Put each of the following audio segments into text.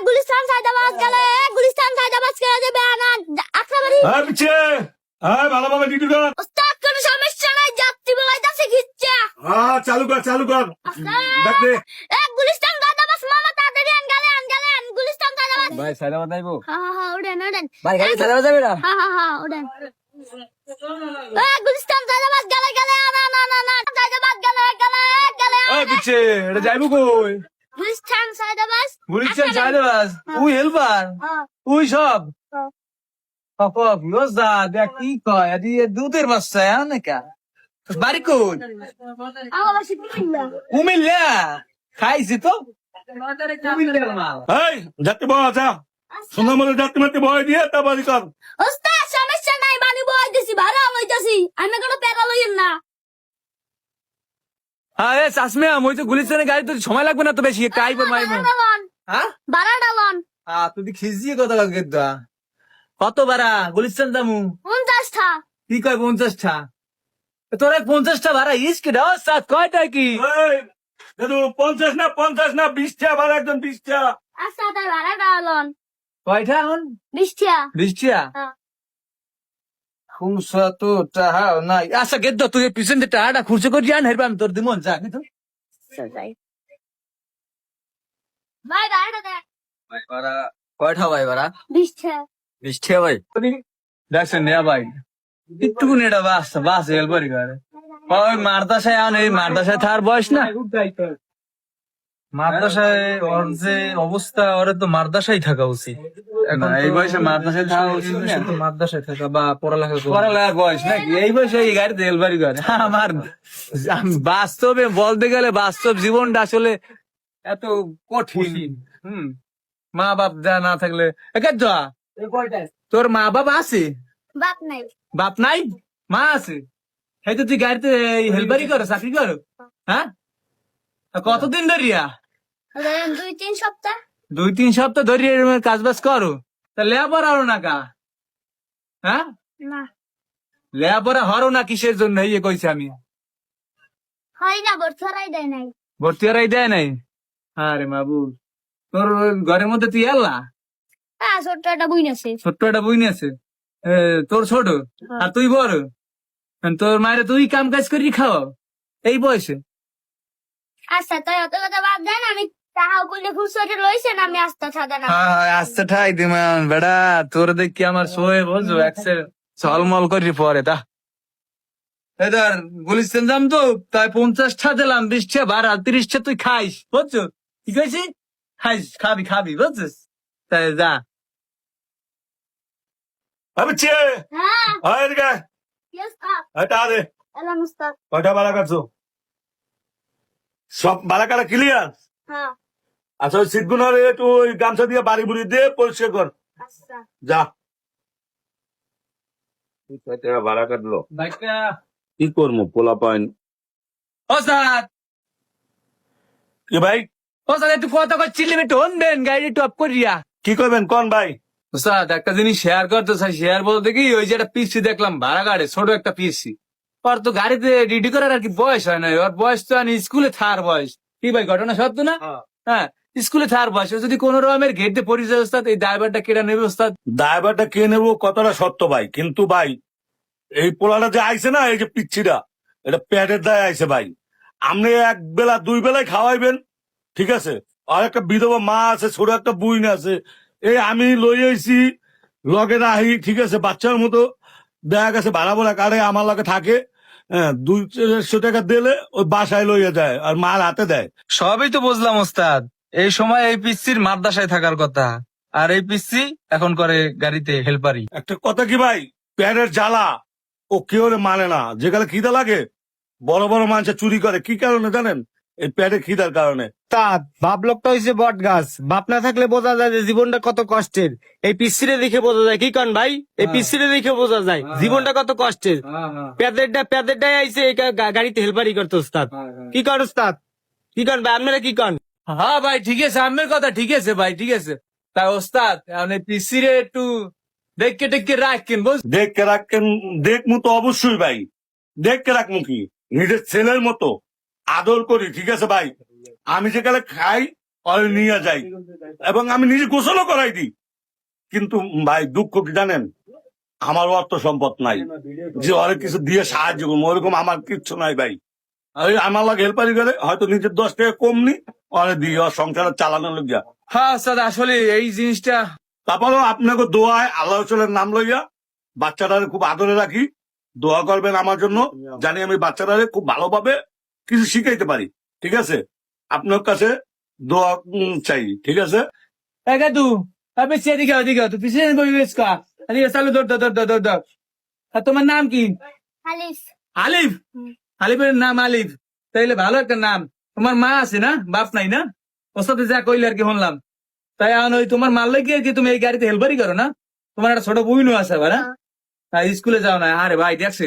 গুলিস্তান সাইদাবাদ গেলে গুলিস্তান সাইদাবাদ গেলে যে বেয়ানা আক্রাবাড়ি পিছে ভালোভাবে ডিউটি কর। ওস্তাদ কোনো সমস্যা নাই যাত্রী বলাইতাছে খিচ্ছে চালু কর দেখ দে। গুলিস্তান সাইদাবাদ মামা তাড়াতাড়ি আন গুলিস্তান সাইদাবাদ ভাই সাইদাবাদ আইবো হ্যাঁ ওডেন ভাই গাড়ি সাইদাবাদ যাবে না হ্যাঁ ওডেন গুলিস্তান সাইদাবাদ গেলে না সাইদাবাদ গেলে পিছে এটা যাইবো কই Gulistan Saidabad Gulistan Saidabad we helper we সব পাপা লজ্জা দেখ কি কয় আদি দুধের বাচ্চা অনেকা বাড়ি কই আমার বাসা কিনলা কুমিল্লা খাইছি তো কুমিল্লার মাল এই যাত্রী বয় যা সুন্দর মতো যাত্রী মাত্রী বয় দিয়ে তারপর কর। ওস্তাদ সমস্যা নাই বানি বই দিছি ভাড়া লইতাছি আমি কোনো টাকা লইন না আরে চাষমিয়া মই তো গুলিস্তানের গাড়ি তো সময় লাগবে না তো বেশি একটা আইবার মাইবো হ্যাঁ ভাড়াটা লন তুই খিজিয়ে কথা লাগে কত ভাড়া গুলিস্তান দামু 50টা কি কয় 50টা তোরা 50টা ভাড়া ইস কে দাও সাত কয়টা কি এই দাদু 50 না 20টা ভাড়া একজন 20টা। আচ্ছা তাই ভাড়াটা লন কয়টা এখন 20টা 20টা হ্যাঁ। খুমসা তো টাহা নাই আচ্ছা গেদ্দ তুই পিছন দিয়ে টাহাটা খুরছে করে জান হেরবা আমি তোর দিমন যা কিন্তু ভাই ভাড়াটা দে ভাই ভাড়া কয়টা ভাই ভাড়া 20টা 20টা ভাই দেখছেন নেয়া ভাই একটু নেড়া বাস হেলবারি করে ওই মারদাসায় আন এই মারদাসায় থার বয়স না মাদ্রাসায় ওর যে অবস্থা ওরে তো মাদ্রাসায় থাকা উচিত এখন এই বয়সে মাদ্রাসায় থাকা উচিত না তো মাদ্রাসায় থাকা বা পড়ালেখার বয়স নাকি এই বয়সে এই গাড়িতে হেলবারি করে আমার বাস্তবে বলতে গেলে বাস্তব জীবনটা আসলে এত কঠিন মা বাপ যা না থাকলে একার যা তোর মা বাপ আছে বাপ নাই বাপ নাই মা আছে এই তো তুই গাড়িতে হেলবারি করো চাকরি করো হ্যাঁ কতদিন ধরিয়া ধরেন 2-3 সপ্তাহ 2-3 সপ্তাহ ধরিয়া কাজ বাজ করো তা লেয়াপড়া হরো না কা হ্যাঁ না লেয়াপড়া হরো না কিসের জন্য ইয়ে কইছি আমি হয় না বর্ষারাই দেয় নাই ভর্তি হরাই দেয় নাই আরে মাবু তোর ওই ঘরের মধ্যে তুই এলা ছোট্ট একটা বইন আছে ছোট্ট একটা বইনি আছে তোর ছোট আর তুই বড় তোর মায়ের তুই কাম কাজ করি খাও এই বয়সে আচ্ছা তাই অত কথা বাদ দেন আমি টাকা বলে খুচরো লইছেন আমি আস্তে ছাদা না আস্তে ঠাই দিমান বেড়া তোর দেখি আমার শোয়ে বলছো একসে চলমল করি পরে তা এদার গুলিস্তান যাম তো তাই 50টা দিলাম 20টা ভাড়া 30টা তুই খাইস বুঝছো কি কইছি খাইস খাবি বুঝছিস তাই যা পিছে হ্যাঁ এদিকে ইয়েস স্যার এটা দে। এলাম উস্তাদ কয়টা ভাড়া কাটছো সব ভাড়া কাটা ক্লিয়ার। হ্যাঁ আচ্ছা ওই সিটগুলো একটু ওই গামছা দিয়ে বাড়ি বুড়ি দিয়ে পরিষ্কার কর আচ্ছা যা। ভাড়া কাটলো বাইকটা কি করবো পোলা পাইন ওস্তাদ কি ভাই ওস্তাদ একটু কথা কচ্ছিলি একটু হনবেন গাড়ি টপ করিয়া কি করবেন কোন ভাই? ওস্তাদ একটা জিনিস শেয়ার করতে চাই শেয়ার বলতে কি ওই যে একটা পিসি দেখলাম ভাড়া গাড়ি ছোট একটা পিসি ওর তো গাড়িতে রেডি করার আর কি বয়স হয় না ওর বয়স তো আমি স্কুলে থার বয়স কি ভাই ঘটনা সত্য না হ্যাঁ স্কুলে থার বয়স ও যদি কোন রকমের গেটে পরিচয় ওস্তাদ এই ড্রাইভারটা কেটে নেবে ওস্তাদ ড্রাইভারটা কে নেবো কতটা সত্য ভাই, কিন্তু ভাই এই পোলাটা যে আইছে না এই যে পিচ্ছিটা এটা পেটের দায় আইছে ভাই। আপনি এক বেলা 2 বেলায় খাওয়াইবেন ঠিক আছে, আর একটা বিধবা মা আছে ছোট একটা বুইন আছে, এই আমি লই আইছি লগে রাহি ঠিক আছে বাচ্চার মতো দেখা গেছে ভাড়া ভরা কারে আমার লগে থাকে, হ্যাঁ 200 টাকা দিলে ওই বাসায় লইয়া যায় আর মাল হাতে দেয়। সবই তো বুঝলাম ওস্তাদ এই সময় এই পিসির মাদ্রাসায় থাকার কথা আর এই পিসি এখন করে গাড়িতে হেল্পারি একটা কথা কি ভাই, পেটের জ্বালা ও কেউ মানে না, যেখানে খিদা লাগে বড় বড় মানুষের চুরি করে কি কারণে জানেন? এই পেটের খিদার কারণে। তার বাপ লোকটা হয়েছে বট গাছ, বাপ না থাকলে বোঝা যায় যে জীবনটা কত কষ্টের। এই পিসিরে দেখে বোঝা যায়, কি কন ভাই? এই পিসিরে দেখে বোঝা যায় জীবনটা কত কষ্টের। প্যাদেরটাই আইসে এই গাড়িতে হেল্পারি করতে ওস্তাদ। কি কন ওস্তাদ? কি কন ভাই আপনারা কি কন? হ্যাঁ ভাই ঠিক আছে আমের কথা ঠিক আছে ভাই ঠিক আছে তা ওস্তাদ আপনি পিসিরে একটু দেখকে টেকে রাখেন বুঝ দেখকে রাখেন, দেখমু তো অবশ্যই ভাই, দেখকে রাখমু কি নিজের ছেলের মতো আদর করি ঠিক আছে ভাই। আমি যেখানে খাই ওরে নিয়ে যাই এবং আমি নিজে গোসলও করাই দিই। কিন্তু ভাই দুঃখ কি জানেন, আমার অর্থ সম্পদ নাই যে ওরে কিছু দিয়ে সাহায্য করবো, ওরকম আমার কিচ্ছু নাই ভাই। ওই আমার লাগে হেল্পারি করে, হয়তো নিজের 10 টাকা কম নি, ওরে দিই ওর সংসার চালানোর লইয়া। হ্যাঁ ওস্তাদ, আসলে এই জিনিসটা তারপরও আপনাকে দোয়ায় আল্লাহ রসুলের নাম লইয়া বাচ্চাটারে খুব আদরে রাখি, দোয়া করবেন আমার জন্য, জানি আমি বাচ্চাটারে খুব ভালোভাবে কিছু শিখাইতে পারি। ঠিক আছে, আপনার কাছে দোয়া চাই। ঠিক আছে, তু আপনি এদিকে ওদিকে তুই পিছনে বসে কা এদিকে চালু দৌড় দৌড় দৌড় দৌড় দৌড়। আর তোমার নাম কি? আলিফ। আলিফ? আলিফের নাম আলিফ, তাইলে ভালো একটা নাম। তোমার মা আছে না, বাপ নাই না? ওর সাথে যা কইলে আর কি শুনলাম। তাই এখন ওই তোমার মারলে কি আর কি তুমি এই গাড়িতে হেলবারি করো না? তোমার একটা ছোট বইনও আছে আবার, হ্যাঁ? স্কুলে যাও না? আরে ভাই দেখছি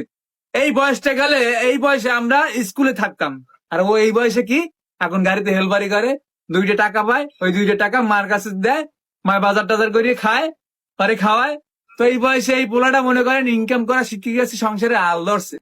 এই বয়সটা গেলে, এই বয়সে আমরা স্কুলে থাকতাম, আর ও এই বয়সে কি এখন গাড়িতে হেলবারি করে, 2টা টাকা পায়, ওই 2টা টাকা মার কাছে দেয়, মায়ের বাজার টাজার করিয়ে খায়, পরে খাওয়ায়। তো এই বয়সে এই পোলাটা মনে করেন ইনকাম করা শিখে গেছে, সংসারে আল ধরছে।